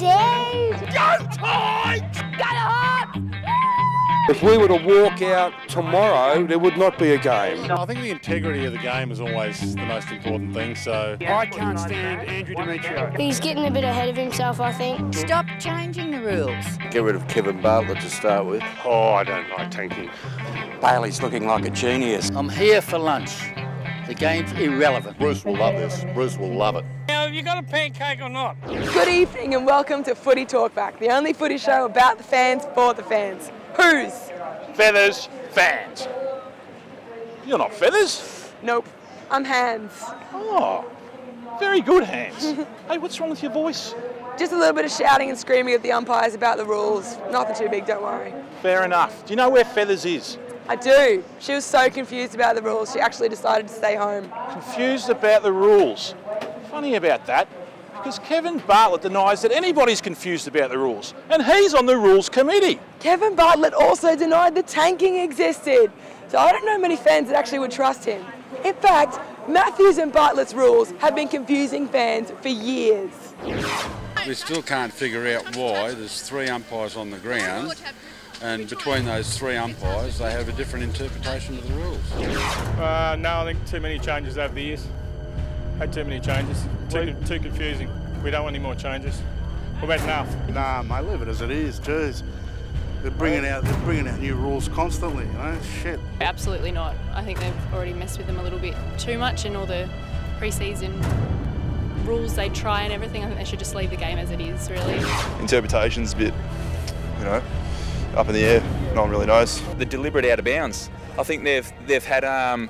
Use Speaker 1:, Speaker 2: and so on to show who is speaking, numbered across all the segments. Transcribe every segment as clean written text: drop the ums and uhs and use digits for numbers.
Speaker 1: Dave!
Speaker 2: Go Tigers!
Speaker 1: Go Hawks!
Speaker 3: If we were to walk out tomorrow, there would not be a game.
Speaker 4: I think the integrity of the game is always the most important thing, so...
Speaker 5: I can't stand Andrew Demetrio.
Speaker 1: He's getting a bit ahead of himself, I think.
Speaker 6: Stop changing the rules.
Speaker 3: Get rid of Kevin Bartlett to start with.
Speaker 5: Oh, I don't like tanking.
Speaker 7: Bailey's looking like a genius.
Speaker 8: I'm here for lunch. The game's irrelevant.
Speaker 4: Bruce will love this. Bruce will love it.
Speaker 2: Now, have you got a pancake or not?
Speaker 9: Good evening and welcome to Footy Talkback, the only footy show about the fans for the fans. Who's?
Speaker 2: Feathers, fans. You're not Feathers?
Speaker 9: Nope, I'm Hands.
Speaker 2: Oh, very good, Hands. Hey, what's wrong with your voice?
Speaker 9: Just a little bit of shouting and screaming at the umpires about the rules. Nothing too big, don't worry.
Speaker 2: Fair enough. Do you know where Feathers is?
Speaker 9: I do. She was so confused about the rules, she actually decided to stay home.
Speaker 2: Confused about the rules. Funny about that, because Kevin Bartlett denies that anybody's confused about the rules, and he's on the rules committee.
Speaker 9: Kevin Bartlett also denied that tanking existed, so I don't know many fans that actually would trust him. In fact, Matthews and Bartlett's rules have been confusing fans for years.
Speaker 10: We still can't figure out why there's 3 umpires on the ground, and between those 3 umpires they have a different interpretation of the rules.
Speaker 4: No, I think too many changes over the years. Had too many changes. Too confusing. We don't want any more changes. What about enough?
Speaker 11: Nah, mate, leave it as it is. Jeez. They're bringing out new rules constantly, you know, shit.
Speaker 12: Absolutely not. I think they've already messed with them a little bit too much in all the pre-season rules they try and everything. I think they should just leave the game as it is, really.
Speaker 13: Interpretation's a bit, you know, up in the air. No one really knows.
Speaker 14: The deliberate out of bounds. I think they've had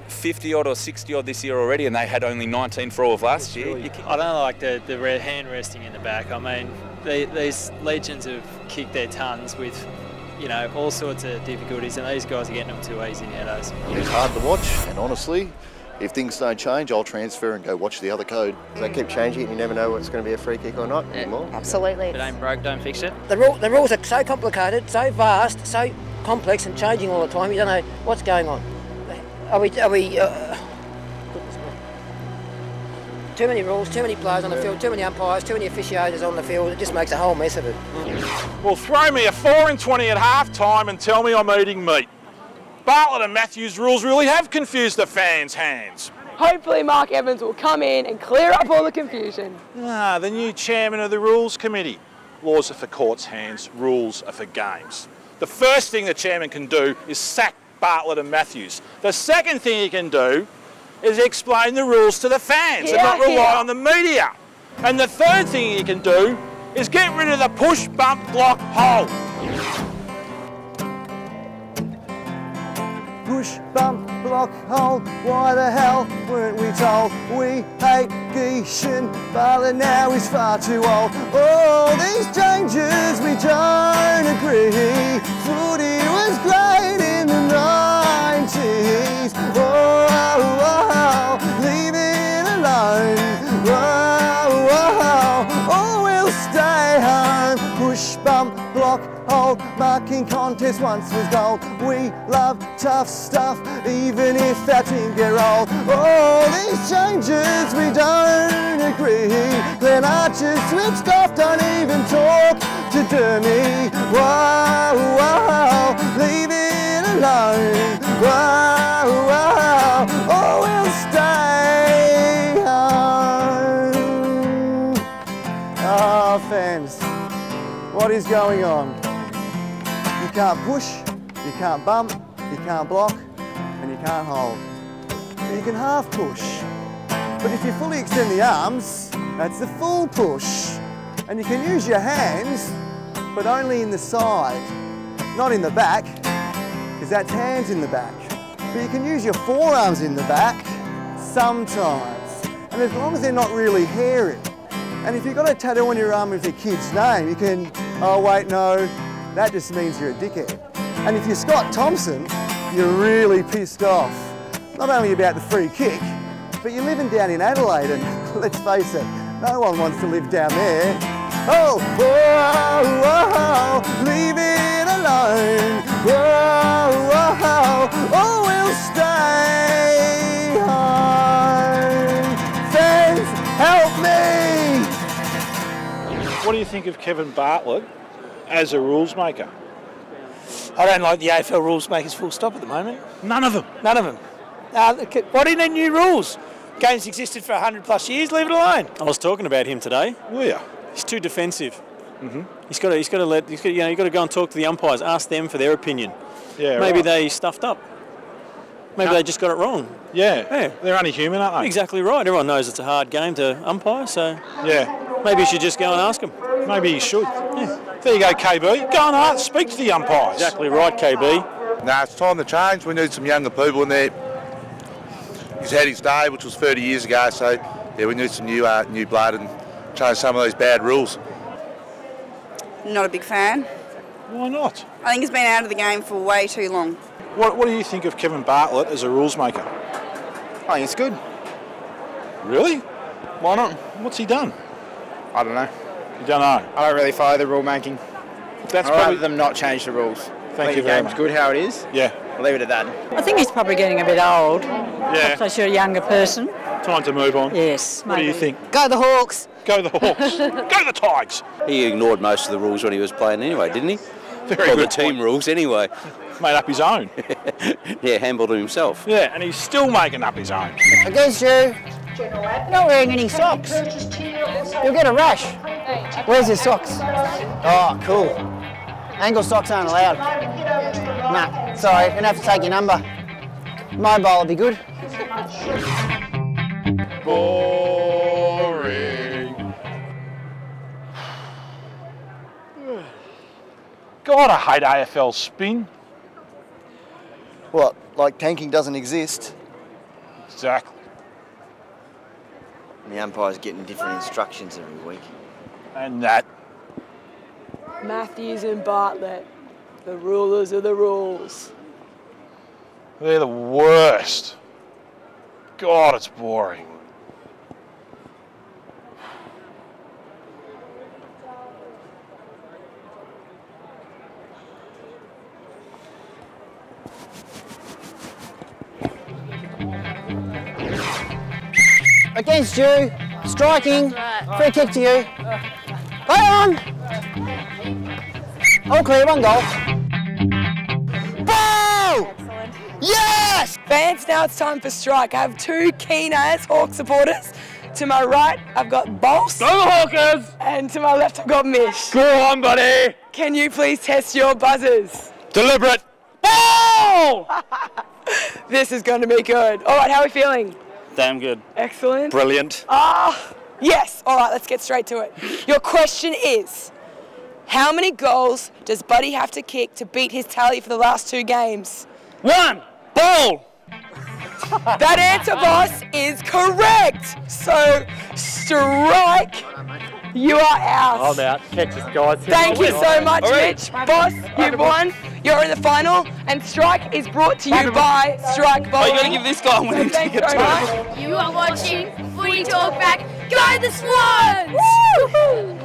Speaker 14: 50 odd or 60 odd this year already, and they had only 19 for all of last year.
Speaker 15: I don't like the hand resting in the back. I mean, these legends have kicked their tons with, you know, all sorts of difficulties, and these guys are getting them too easy nowadays.
Speaker 16: It's hard to watch, and honestly, if things don't change, I'll transfer and go watch the other code.
Speaker 17: They keep changing it, you never know what's going to be a free kick or not anymore.
Speaker 6: Absolutely.
Speaker 15: If it ain't broke, don't fix it.
Speaker 6: The rules are so complicated, so vast, so complex and changing all the time, you don't know what's going on. Are we too many rules, too many players on the field, too many umpires, too many officiators on the field. It just makes a whole mess of it.
Speaker 2: Well, throw me a 4 and 20 at half-time and tell me I'm eating meat. Bartlett and Matthews' rules really have confused the fans' hands.
Speaker 9: Hopefully Mark Evans will come in and clear up all the confusion.
Speaker 2: The new chairman of the Rules Committee. Laws are for courts' hands, rules are for games. The first thing the chairman can do is sack Bartlett and Matthews. The second thing he can do is explain the rules to the fans and not rely on the media. And the third thing he can do is get rid of the push, bump, block, hold.
Speaker 18: Push, bump, block, hold, why the hell weren't we told? We hate Geishan, Bartlett now is far too old. All these changes we don't agree. Footy was great in the 90s. Leave it alone. Oh, we'll stay home. Push, bump, block, hold, marking contest once was gold. We love tough stuff, even if our team get rolled. All these changes we don't agree. Then Archer switched off, don't even talk to Dermy. Leave it alone. Oh, we'll stay home. Oh, fans, what is going on? You can't push, you can't bump, you can't block, and you can't hold. You can half push, but if you fully extend the arms, that's the full push. And you can use your hands, but only in the side, not in the back, because that's hands in the back. But you can use your forearms in the back sometimes, and as long as they're not really hairy. And if you've got a tattoo on your arm with your kid's name, you can, oh wait, no, that just means you're a dickhead. And if you're Scott Thompson, you're really pissed off. Not only about the free kick, but you're living down in Adelaide, and let's face it, no one wants to live down there. Leave it alone. Oh, we'll stay home. Fans, help me!
Speaker 2: think of Kevin Bartlett as a rules maker?
Speaker 19: I don't like the AFL rules makers full stop at the moment.
Speaker 2: None of them?
Speaker 19: None of them. Why do you need new rules? Game's existed for 100 plus years, leave it alone.
Speaker 20: I was talking about him today.
Speaker 2: Were you?
Speaker 20: He's too defensive. He's got to go and talk to the umpires, ask them for their opinion.
Speaker 2: Yeah,
Speaker 20: Maybe
Speaker 2: right.
Speaker 20: they stuffed up. Maybe they just got it wrong.
Speaker 2: Yeah. They're only human, aren't they?
Speaker 20: Exactly right. Everyone knows it's a hard game to umpire, so
Speaker 2: yeah.
Speaker 20: Maybe you should just go and ask them.
Speaker 2: Maybe you should. Yeah. There you go, KB. Go and ask, speak to the umpires.
Speaker 20: Exactly right, KB.
Speaker 13: No, it's time to change. We need some younger people in there. He's had his day, which was 30 years ago, so yeah, we need some new blood and change some of those bad rules.
Speaker 21: Not a big fan.
Speaker 2: Why not?
Speaker 21: I think he's been out of the game for way too long.
Speaker 2: What do you think of Kevin Bartlett as a rules maker?
Speaker 22: I think it's good.
Speaker 2: Really?
Speaker 22: Why not?
Speaker 2: What's he done?
Speaker 22: I don't know.
Speaker 2: You don't know?
Speaker 22: I don't really follow the rule making.
Speaker 2: That's
Speaker 22: I'd
Speaker 2: probably
Speaker 22: rather them not change the rules.
Speaker 2: Thank you
Speaker 22: the
Speaker 2: very
Speaker 22: game's
Speaker 2: much.
Speaker 22: good how it is.
Speaker 2: Yeah.
Speaker 22: I'll leave it at that.
Speaker 23: I think he's probably getting a bit old.
Speaker 2: Yeah.
Speaker 23: Perhaps you're a younger person.
Speaker 2: Time to move on.
Speaker 23: Yes.
Speaker 2: What do you think?
Speaker 23: Go the Hawks.
Speaker 2: Go the Hawks. Go the Tigers.
Speaker 7: He ignored most of the rules when he was playing anyway, didn't he?
Speaker 2: Very
Speaker 7: Or
Speaker 2: good
Speaker 7: the team rules anyway.
Speaker 2: Made up his own.
Speaker 7: Yeah, handled it himself.
Speaker 2: Yeah, and he's still making up his own.
Speaker 23: Against you. You're not wearing any socks. You'll get a rash. Where's your socks?
Speaker 18: Oh, cool. Ankle socks aren't allowed. Nah, sorry, you're gonna have to take your number. Mobile will be good.
Speaker 2: Boring. God, I hate AFL spin.
Speaker 16: What, like tanking doesn't exist?
Speaker 2: Exactly.
Speaker 17: And the umpire's getting different instructions every week.
Speaker 2: And that.
Speaker 9: Matthews and Bartlett, the rulers of the rules.
Speaker 2: They're the worst. God, it's boring.
Speaker 18: Against you, striking, free kick to you. Play on! All clear, one goal.
Speaker 9: Ball! Yes! Fans, now it's time for strike. I have two keen-ass Hawk supporters. To my right, I've got Boss.
Speaker 2: Go the Hawkers!
Speaker 9: And to my left, I've got Mish.
Speaker 2: Go on, buddy!
Speaker 9: Can you please test your buzzers?
Speaker 2: Deliberate. Ball!
Speaker 9: This is going to be good. All right, how are we feeling?
Speaker 20: Damn good.
Speaker 9: Excellent.
Speaker 20: Brilliant.
Speaker 9: Yes. All right, let's get straight to it. Your question is, how many goals does Buddy have to kick to beat his tally for the last 2 games?
Speaker 2: 1. Ball!
Speaker 9: That answer, boss, is correct. So, strike, you are out.
Speaker 2: I'm out. Catch us, guys.
Speaker 9: Thank you so much, Mitch. Boss, you've won. You're in the final, and Strike is brought to you by Strike Bowling.
Speaker 2: Oh, you got to give this guy a winning
Speaker 9: Thank you
Speaker 2: ticket
Speaker 9: very
Speaker 2: too.
Speaker 9: much.
Speaker 1: You are watching Footy Talk Back. Go the Swans!
Speaker 9: Woo!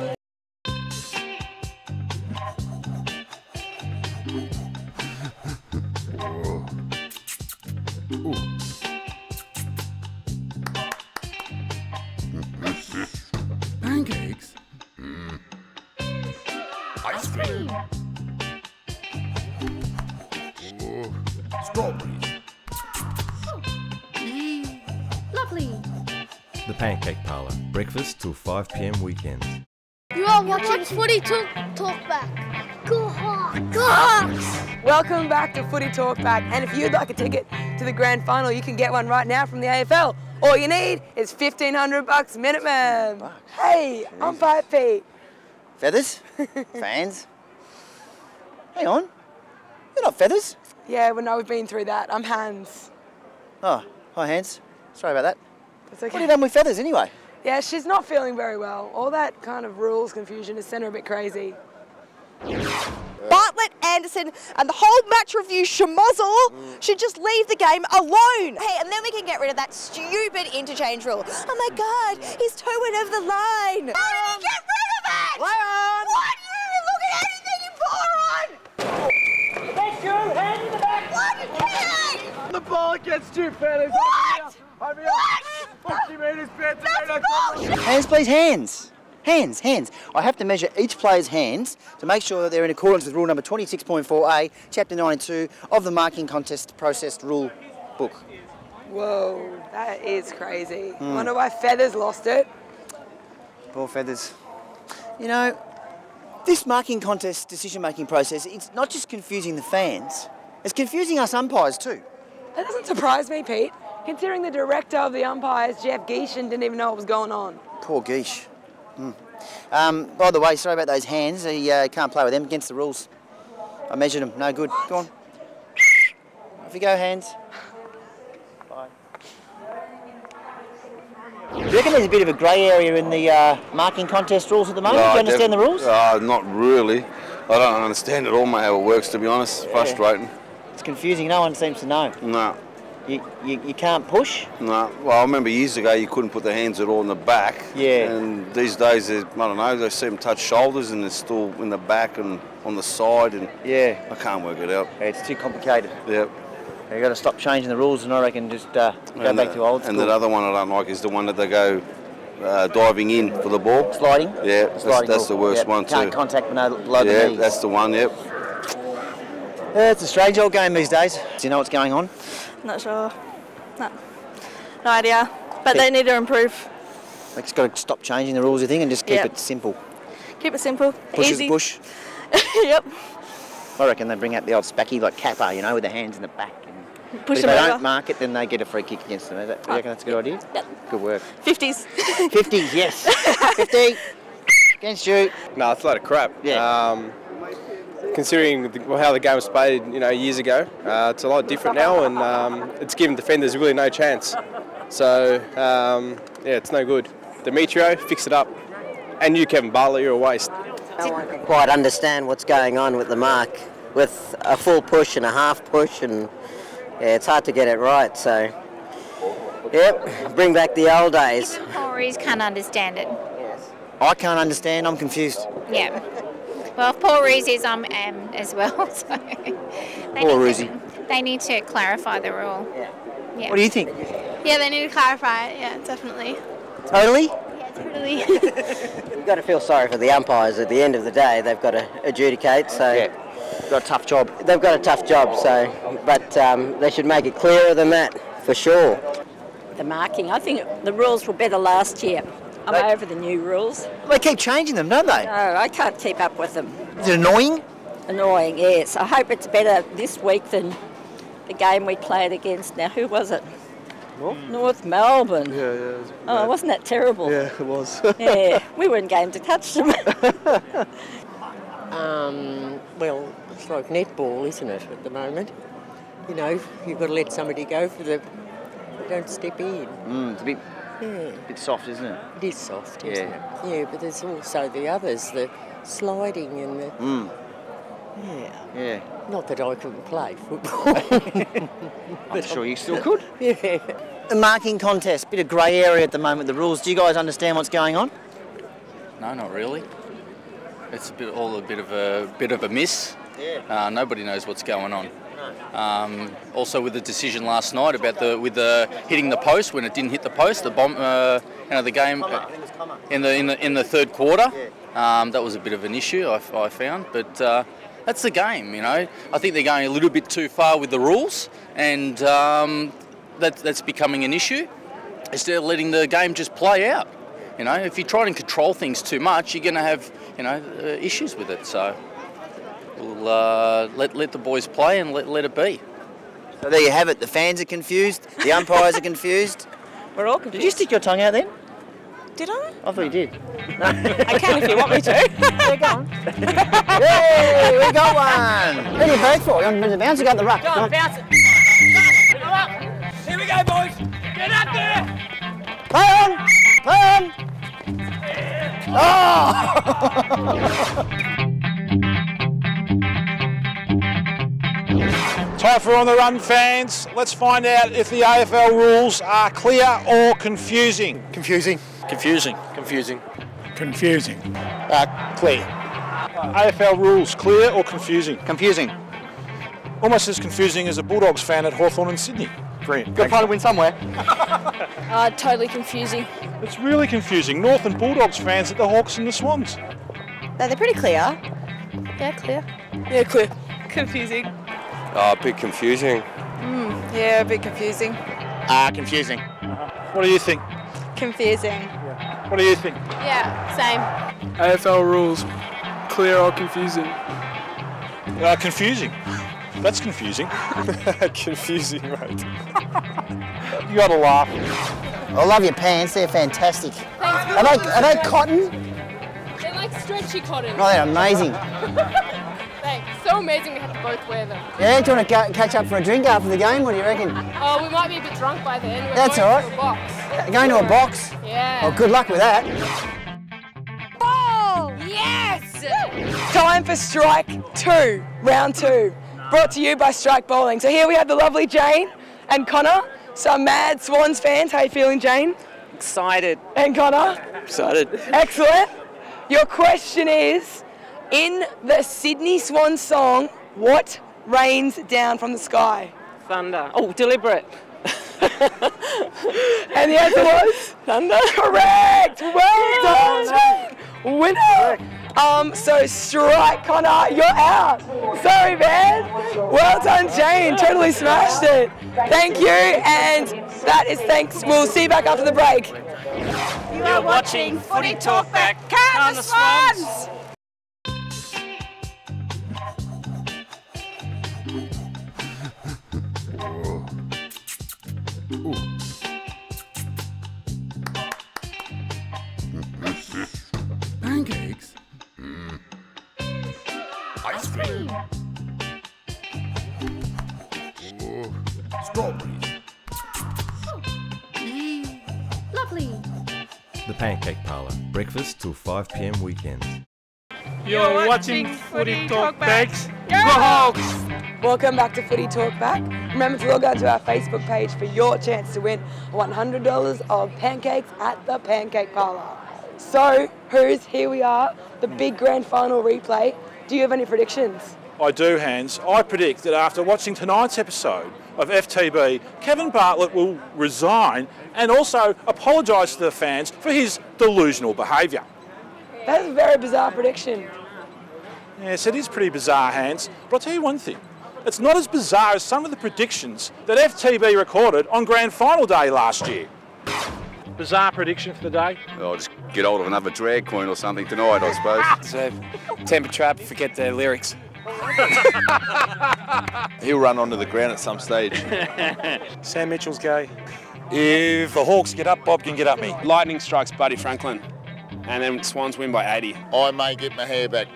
Speaker 10: Pancakes?
Speaker 1: Ice cream.
Speaker 10: Strawberries.
Speaker 1: Lovely.
Speaker 24: The Pancake Parlour, breakfast till 5 p.m. weekends.
Speaker 1: You are watching Footy Talk Back. Go Hawks! Go Hawks!
Speaker 9: Welcome back to Footy Talk Back, and if you'd like a ticket to the grand final, you can get one right now from the AFL. All you need is $1,500 Minuteman. Hey, umpire Pete.
Speaker 17: Feathers? Fans? Hang on. You're not Feathers.
Speaker 9: Yeah, well, no, we've been through that. I'm Hans.
Speaker 17: Oh, hi, Hans. Sorry about that.
Speaker 9: That's okay.
Speaker 17: What have you done with Feathers anyway?
Speaker 9: Yeah, she's not feeling very well. All that kind of rules confusion has sent her a bit crazy.
Speaker 25: Bartlett, Anderson, and the whole match review schmozzle should just leave the game alone. Hey, and then we can get rid of that stupid interchange rule. Oh my God, he's towing over the line. How did he get rid of it?
Speaker 18: Play on!
Speaker 25: What? You look at anything, you moron!
Speaker 18: Thank you, hand in the back!
Speaker 25: What? You kidding?
Speaker 18: The ball gets 2 fellas.
Speaker 25: What?
Speaker 18: Over here.
Speaker 25: What?
Speaker 18: 50 metres, 50
Speaker 25: That's bullshit!
Speaker 17: Hands, please, hands. Hands. I have to measure each player's hands to make sure that they're in accordance with rule number 26.4a, chapter 92 of the marking contest process rule book.
Speaker 9: Whoa, that is crazy. Wonder why Feathers lost it.
Speaker 17: Poor Feathers. You know, this marking contest decision-making process, it's not just confusing the fans, it's confusing us umpires too.
Speaker 9: That doesn't surprise me, Pete, considering the director of the umpires, Jeff Geishan, didn't even know what was going on.
Speaker 17: Poor Geish. By the way, sorry about those hands. He can't play with them, against the rules. I measured them, no good. Go on. Off you go, hands. Bye. Do you reckon there's a bit of a grey area in the marking contest rules at the moment? Do you understand the rules?
Speaker 3: Not really. I don't understand at all, mate, how it works, to be honest. Frustrating.
Speaker 17: It's confusing, no one seems to know.
Speaker 3: No.
Speaker 17: You can't push?
Speaker 3: No. Well, I remember years ago you couldn't put the hands at all in the back.
Speaker 17: Yeah.
Speaker 3: And these days, I don't know, they see them touch shoulders and they're still in the back and on the side. And
Speaker 17: yeah.
Speaker 3: I can't work it out.
Speaker 17: Yeah, it's too complicated.
Speaker 3: Yep.
Speaker 17: You've got to stop changing the rules and I reckon just go back to old school.
Speaker 3: And that other one I don't like is the one that they go diving in for the ball.
Speaker 17: Sliding?
Speaker 3: Yeah, that's the worst one too.
Speaker 17: Can't contact below the knees.
Speaker 3: Yeah, that's the one, yep.
Speaker 17: It's a strange old game these days. Do you know what's going on?
Speaker 4: Not sure. No idea. But they need to improve.
Speaker 17: They just got to stop changing the rules, you think, and just keep it simple.
Speaker 4: Keep it simple.
Speaker 17: Push
Speaker 4: easy.
Speaker 17: is push.
Speaker 4: Yep.
Speaker 17: I reckon they bring out the old spacky like Kappa, you know, with the hands in the back.
Speaker 4: Push
Speaker 17: but if
Speaker 4: them
Speaker 17: they
Speaker 4: over.
Speaker 17: don't mark it, then they get a free kick against them. Do you reckon that's a good idea?
Speaker 4: Yep.
Speaker 17: Good work.
Speaker 4: 50s.
Speaker 17: 50s, yes. 50 against you.
Speaker 5: No, it's a load of crap.
Speaker 17: Yeah.
Speaker 5: Considering how the game was played, years ago, it's a lot different now, and it's given defenders really no chance. So, it's no good. Demetrio, fix it up. And you, Kevin Bartlett, you're a waste.
Speaker 8: I don't quite understand what's going on with the mark, with a full push and a half push, and it's hard to get it right. So, bring back the old days.
Speaker 11: Maurice can't understand it.
Speaker 17: I can't understand, I'm confused.
Speaker 11: Yeah. Well, if Paul Rees is, I'm as well. So
Speaker 17: Poor Rosie.
Speaker 11: they need to clarify the rule. Yeah.
Speaker 17: What do you think?
Speaker 26: Yeah, they need to clarify it. Yeah, definitely.
Speaker 17: Totally?
Speaker 26: Yeah, totally.
Speaker 8: You've got to feel sorry for the umpires. At the end of the day, they've got to adjudicate. So
Speaker 17: they've got a tough job.
Speaker 8: They've got a tough job. So, but they should make it clearer than that, for sure.
Speaker 27: The marking. I think the rules were better last year. I'm over the new rules.
Speaker 17: They keep changing them, don't they?
Speaker 27: No, I can't keep up with them.
Speaker 17: Is it annoying?
Speaker 27: Annoying, yes. I hope it's better this week than the game we played against. Now, who was it? North Melbourne.
Speaker 5: Yeah.
Speaker 27: Wasn't that terrible?
Speaker 5: Yeah, it was.
Speaker 27: Yeah, we weren't game to touch them.
Speaker 23: Well, it's like netball, isn't it, at the moment? You've got to let somebody go for they don't step in.
Speaker 17: It's a bit soft, isn't it?
Speaker 23: It is soft, isn't it? Yeah, but there's also the others, the sliding and the...
Speaker 17: Yeah.
Speaker 23: Not that I couldn't play football.
Speaker 17: I'm sure you still could.
Speaker 23: Yeah.
Speaker 17: The marking contest, bit of grey area at the moment, the rules. Do you guys understand what's going on?
Speaker 28: No, not really. It's a bit of a miss.
Speaker 17: Yeah.
Speaker 28: Nobody knows what's going on. Also, with the decision last night about the hitting the post when it didn't hit the post, the bomb, the game in the third quarter, that was a bit of an issue I found. But that's the game, I think they're going a little bit too far with the rules, and that's becoming an issue. Instead of letting the game just play out, if you try and control things too much, you're going to have issues with it. So. We'll let the boys play and let it be.
Speaker 17: So there you have it. The fans are confused. The umpires are confused.
Speaker 27: We're all confused.
Speaker 17: Did you stick your tongue out then?
Speaker 27: Did I?
Speaker 17: I thought you did.
Speaker 27: I can if you want me to.
Speaker 17: Yeah, go on. Yay, we got one. What are you both for? You want to bounce or go at the ruck?
Speaker 29: Go on, bounce it. Come up. Here we go, boys. Get up there.
Speaker 17: Play on. Play on. Oh!
Speaker 2: Time for On the Run, fans. Let's find out if the AFL rules are clear or confusing.
Speaker 5: Confusing.
Speaker 2: Confusing.
Speaker 5: Confusing.
Speaker 2: Confusing. Clear. AFL rules, clear or confusing?
Speaker 17: Confusing.
Speaker 2: Almost as confusing as a Bulldogs fan at Hawthorn and Sydney.
Speaker 6: Brilliant. Got to try to win somewhere.
Speaker 1: Totally confusing.
Speaker 2: It's really confusing. North and Bulldogs fans at the Hawks and the Swans.
Speaker 25: No, they're pretty clear.
Speaker 1: Yeah, clear.
Speaker 4: Yeah, clear. Confusing.
Speaker 5: A bit confusing.
Speaker 4: Yeah, a bit confusing.
Speaker 6: Confusing.
Speaker 2: What do you think?
Speaker 4: Confusing.
Speaker 2: What do you think?
Speaker 1: Yeah, same.
Speaker 7: AFL rules, clear or confusing?
Speaker 2: Confusing. That's confusing.
Speaker 5: Confusing, right?
Speaker 2: You got to laugh.
Speaker 17: I love your pants. They're fantastic. Are they cotton?
Speaker 1: They're like stretchy cotton.
Speaker 17: Oh, they're amazing.
Speaker 1: Thanks. So amazing we have to both wear them.
Speaker 17: Yeah, do you want to catch up for a drink after the game? What do you reckon?
Speaker 1: Oh, we might be a bit drunk by then. We're
Speaker 17: That's
Speaker 1: going
Speaker 17: all
Speaker 1: to
Speaker 17: right.
Speaker 1: a box.
Speaker 17: Going to a box?
Speaker 1: Yeah.
Speaker 17: Well, good luck with that.
Speaker 1: Ball! Yes!
Speaker 9: Time for strike 2, round 2. Brought to you by Strike Bowling. So here we have the lovely Jane and Connor, some mad Swans fans. How you feeling, Jane?
Speaker 12: Excited.
Speaker 9: And Connor?
Speaker 12: Excited.
Speaker 9: Excellent. Your question is, in the Sydney Swans song, what rains down from the sky?
Speaker 12: Thunder. Oh, deliberate.
Speaker 9: And the answer was?
Speaker 12: Thunder.
Speaker 9: Correct! Well done, Jane! Winner! So strike, Connor, you're out. Sorry, man. Well done, Jane. Totally smashed it. Thank you, and that is thanks. We'll see you back after the break.
Speaker 29: You are watching Footy Talkback. Count the Swans!
Speaker 10: Pancakes?
Speaker 29: Ice cream.
Speaker 10: Strawberries.
Speaker 1: Lovely.
Speaker 24: The Pancake Parlour. Breakfast till 5 p.m. weekends.
Speaker 7: You're watching Footy Talkbacks. Go Hawks!
Speaker 9: Welcome back to Footy Talk Back. Remember to log on to our Facebook page for your chance to win $100 of pancakes at the Pancake Parlour. So, here we are, the big grand final replay. Do you have any predictions?
Speaker 2: I do, Hans. I predict that after watching tonight's episode of FTB, Kevin Bartlett will resign and also apologise to the fans for his delusional behaviour.
Speaker 9: That's a very bizarre prediction.
Speaker 2: Yes, it is pretty bizarre, Hans. But I'll tell you one thing. It's not as bizarre as some of the predictions that FTB recorded on Grand Final Day last year. Bizarre prediction for the day?
Speaker 3: I'll just get hold of another drag queen or something tonight, I suppose.
Speaker 7: So, temper trap, forget the lyrics.
Speaker 16: He'll run onto the ground at some stage.
Speaker 7: Sam Mitchell's gay.
Speaker 6: If the Hawks get up, Bob can get up me.
Speaker 5: Lightning strikes Buddy Franklin, and then Swans win by 80.
Speaker 16: I may get my hair back.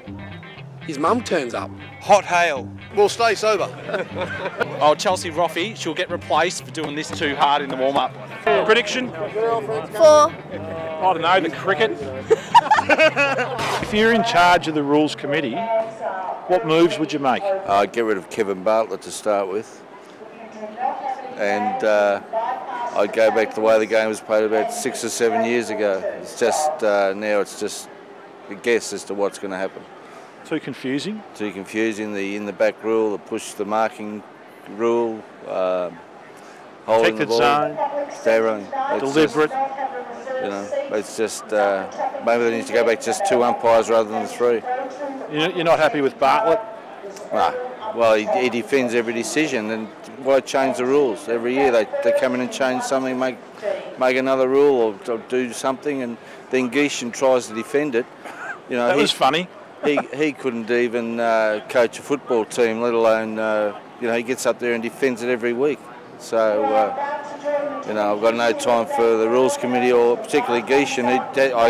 Speaker 7: His mum turns up.
Speaker 6: Hot hail.
Speaker 16: We'll stay sober.
Speaker 6: Oh, Chelsea Roffey, she'll get replaced for doing this too hard in the warm-up.
Speaker 2: Prediction?
Speaker 1: 4.
Speaker 2: I don't know, the cricket. If you're in charge of the Rules Committee, what moves would you make?
Speaker 3: I'd get rid of Kevin Bartlett to start with. And I'd go back to the way the game was played about 6 or 7 years ago. It's just, now it's just a guess as to what's going to happen.
Speaker 2: Too confusing?
Speaker 3: Too confusing, the in-the-back rule, the push the marking rule, holding the ball.
Speaker 2: Zone.
Speaker 3: Stay running.
Speaker 2: Deliberate.
Speaker 3: It's just, maybe they need to go back to just 2 umpires rather than 3.
Speaker 2: You're not happy with Bartlett?
Speaker 3: No. Well, he defends every decision, and why change the rules? Every year they come in and change something, make another rule or do something, and then Geishan tries to defend it.
Speaker 2: That was funny.
Speaker 3: He couldn't even coach a football team, let alone, he gets up there and defends it every week. So, I've got no time for the Rules Committee or particularly Geishan.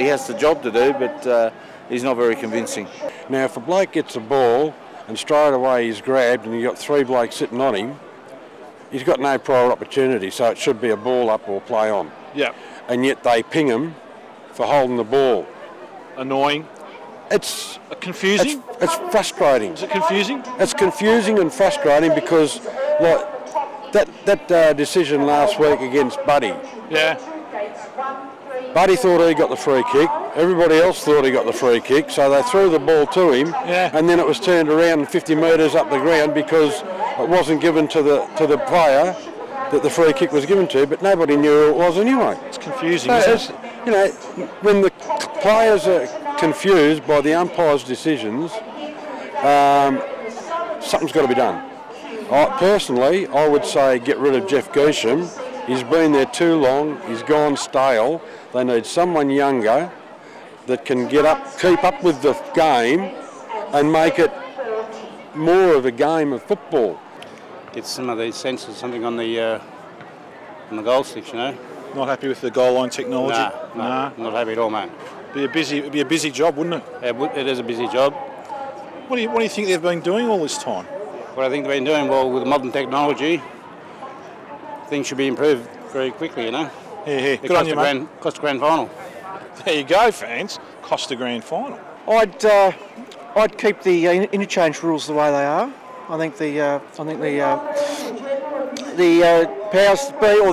Speaker 3: He has the job to do, but he's not very convincing.
Speaker 10: Now, if a bloke gets a ball and straight away he's grabbed and you've got 3 blokes sitting on him, he's got no prior opportunity, so it should be a ball up or play on.
Speaker 2: Yeah.
Speaker 10: And yet they ping him for holding the ball.
Speaker 2: Annoying.
Speaker 10: It's
Speaker 2: confusing.
Speaker 10: It's frustrating.
Speaker 2: Is it confusing?
Speaker 10: It's confusing and frustrating because, like, that decision last week against Buddy.
Speaker 2: Yeah.
Speaker 10: Buddy thought he got the free kick. Everybody else thought he got the free kick, so they threw the ball to him, and then it was turned around 50 metres up the ground because it wasn't given to the player,
Speaker 11: that the free kick was given to, but nobody knew who it was anyway.
Speaker 2: It's confusing,
Speaker 11: So
Speaker 2: isn't it?
Speaker 11: you know, when the players are confused by the umpire's decisions, something's got to be done. Personally, I would say get rid of Jeff Geesham. He's been there too long. He's gone stale. They need someone younger that can keep up with the game and make it more of a game of football.
Speaker 13: Get some of these sensors, something on the goal sticks, you know.
Speaker 2: Not happy with the goal line technology?
Speaker 13: Nah, not happy at all, mate.
Speaker 2: It'd be a busy job, wouldn't it?
Speaker 13: It is a busy job.
Speaker 2: What do you think they've been doing all this time?
Speaker 13: What I think they've been doing, well, with modern technology, things should be improved very quickly, you know.
Speaker 2: Yeah. Good on you, mate.
Speaker 13: Cost a grand final.
Speaker 2: There you go, fans. Cost a grand final.
Speaker 14: I'd keep the interchange rules the way they are. I think the powers that be, or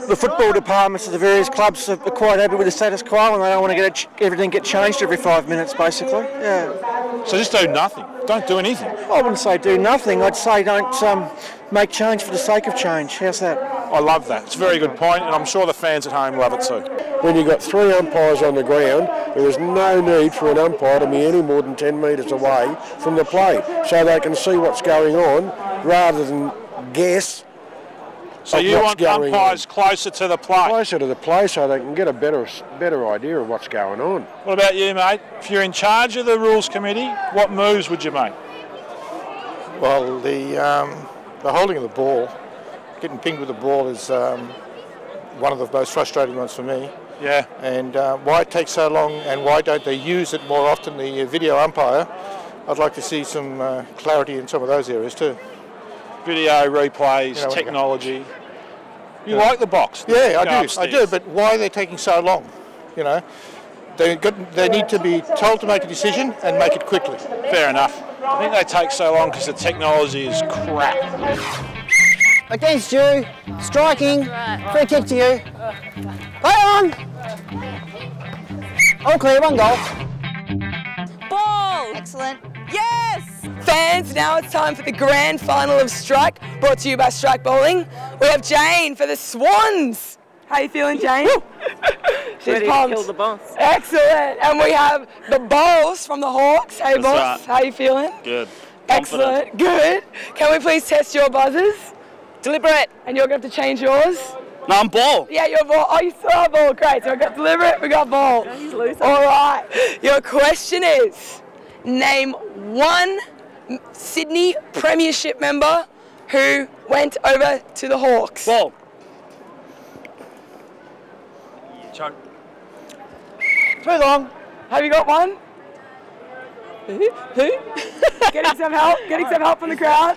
Speaker 14: the football departments of the various clubs are quite happy with the status quo, and they don't want to everything get changed every 5 minutes, basically. Yeah.
Speaker 2: So just do nothing. Don't do anything.
Speaker 14: I wouldn't say do nothing. I'd say don't make change for the sake of change. How's that?
Speaker 2: I love that. It's a very good point, and I'm sure the fans at home love it too.
Speaker 11: When you've got 3 umpires on the ground, there is no need for an umpire to be any more than 10 metres away from the play, so they can see what's going on rather than guess.
Speaker 2: So you want umpires closer to the play?
Speaker 11: Closer to the play so they can get a better idea of what's going on.
Speaker 2: What about you, mate? If you're in charge of the Rules Committee, what moves would you make?
Speaker 15: Well, the holding of the ball, getting pinged with the ball is one of the most frustrating ones for me.
Speaker 2: Yeah.
Speaker 15: And why it takes so long and why don't they use it more often, the video umpire? I'd like to see some clarity in some of those areas too.
Speaker 2: Video replays, technology. You like the box?
Speaker 15: Yeah, I do. But why are they taking so long? You know, they need to be told to make a decision and make it quickly.
Speaker 2: Fair enough. I think they take so long because the technology is crap.
Speaker 17: Against you, striking, free kick to you. Play on! All clear, 1 goal.
Speaker 25: Ball! Excellent. Yes!
Speaker 9: Fans, now it's time for the grand final of Strike, brought to you by Strike Bowling. We have Jane for the Swans. How you feeling, Jane? She's
Speaker 12: ready
Speaker 9: pumped.
Speaker 12: to kill the boss.
Speaker 9: Excellent. And we have the Bowls from the Hawks. Hey,
Speaker 12: That's
Speaker 9: boss.
Speaker 12: right.
Speaker 9: How you feeling?
Speaker 12: Good.
Speaker 9: Excellent. Good. Can we please test your buzzers? Deliberate. And you're going to have to change yours?
Speaker 12: No, I'm ball.
Speaker 9: Yeah, you're ball. Oh, you still have ball. Great. So we've got deliberate, we got ball. All right. Your question is, name one Sydney Premiership member who went over to the Hawks.
Speaker 12: Ball.
Speaker 14: Choke.
Speaker 9: Too long. Have you got one? Who? Getting some help? Getting some help from the crowd?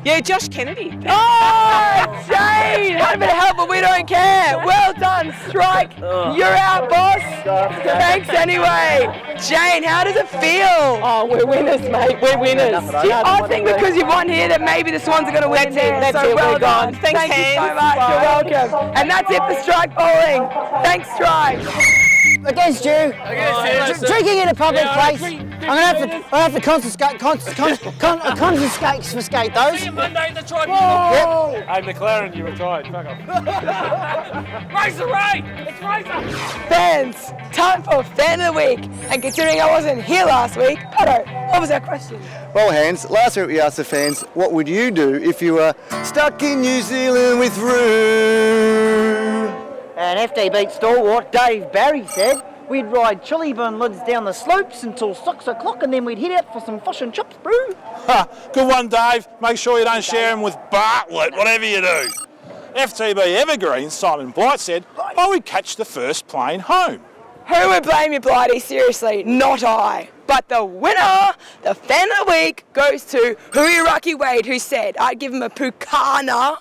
Speaker 12: Yeah, Josh Kennedy.
Speaker 9: Oh, Jane! Had a bit of help, but we don't care. Well done, Strike. You're out, boss. Thanks anyway. Jane, how does it feel? Oh, we're winners, mate. We're winners. I think because you've won here that maybe the Swans are going to win there.
Speaker 12: That's it.
Speaker 9: Well
Speaker 12: We're gone.
Speaker 9: done.
Speaker 12: Thanks,
Speaker 9: Thank you so
Speaker 12: Hans.
Speaker 9: much.
Speaker 12: Bye.
Speaker 9: You're welcome. And that's it for Strike Bowling. Thanks, Strike.
Speaker 17: Against you. Drinking in a public place. I'm going to have to confiscate those.
Speaker 29: See you Monday at the Tribunal.
Speaker 17: Yep.
Speaker 7: Hey, McLaren, you retired. Fuck off.
Speaker 29: Race the Ray! It's Razor!
Speaker 9: Fans, time for Fan of the Week. And considering I wasn't here last week, Otto, what was our question?
Speaker 18: Well, Hans, last week we asked the fans, what would you do if you were stuck in New Zealand with Roo?
Speaker 17: And FD beat stalwart Dave Barry said we'd ride chili bun lids down the slopes until 6 o'clock and then we'd head out for some fish and chips, brew.
Speaker 2: Ha, good one, Dave. Make sure you don't share them with Bartlett, whatever you do. FTB Evergreen, Simon Blight said, I would catch the first plane home.
Speaker 9: Who would blame you, Blighty? Seriously, not I. But the winner, the Fan of the Week, goes to Huiraki Wade, who said I'd give him a pukana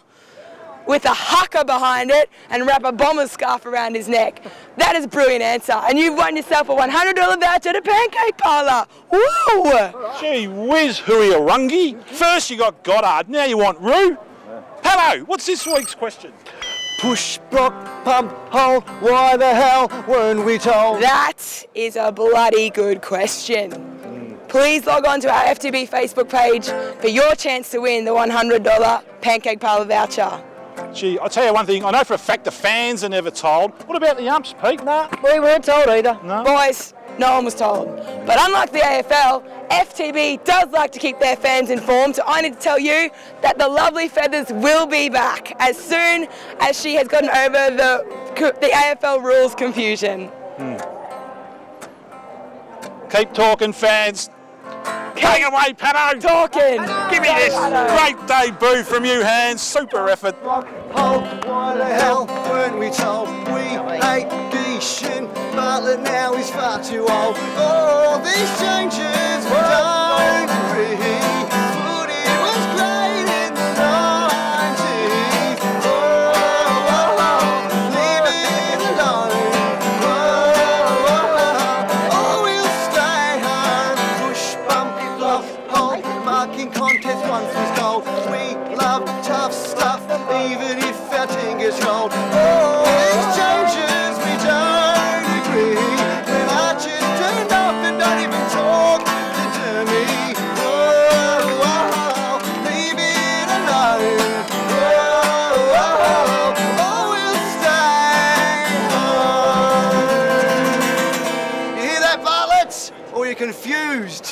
Speaker 9: with a haka behind it and wrap a bomber scarf around his neck. That is a brilliant answer. And you've won yourself a $100 voucher to Pancake Parlour. Woo!
Speaker 2: Gee whiz, Huirungi. First you got Goddard, now you want Roo. Hello, what's this week's question?
Speaker 18: Push, block, pump, hole, why the hell weren't we told?
Speaker 9: That is a bloody good question. please log on to our FTB Facebook page for your chance to win the $100 Pancake Parlour voucher.
Speaker 2: Gee, I'll tell you one thing, I know for a fact the fans are never told. What about the umps, Pete?
Speaker 9: Nah, we weren't told either. No. Boys, no one was told. But unlike the AFL, FTB does like to keep their fans informed, so I need to tell you that the lovely Feathers will be back as soon as she has gotten over the AFL rules confusion.
Speaker 2: Keep talking, fans. Take it away, Pato.
Speaker 9: Talking.
Speaker 2: Give me this great debut from you, Hands. Super effort.
Speaker 18: Oh, why the hell weren't we told? We hate Geishan, Bartlett now is far too old. Oh, these changes we don't agree. Footy was great in the 90s. Oh, leave it alone. Oh, we'll stay home. Push, bump, block, hold, marking contest once was gold. We love tough stuff, even if our team gets rolled. Oh, these changes we don't agree. When Archers turned off and don't even talk to me. Oh, leave it alone. Oh, we'll stay home. You hear that, Bartlett? Or are you confused?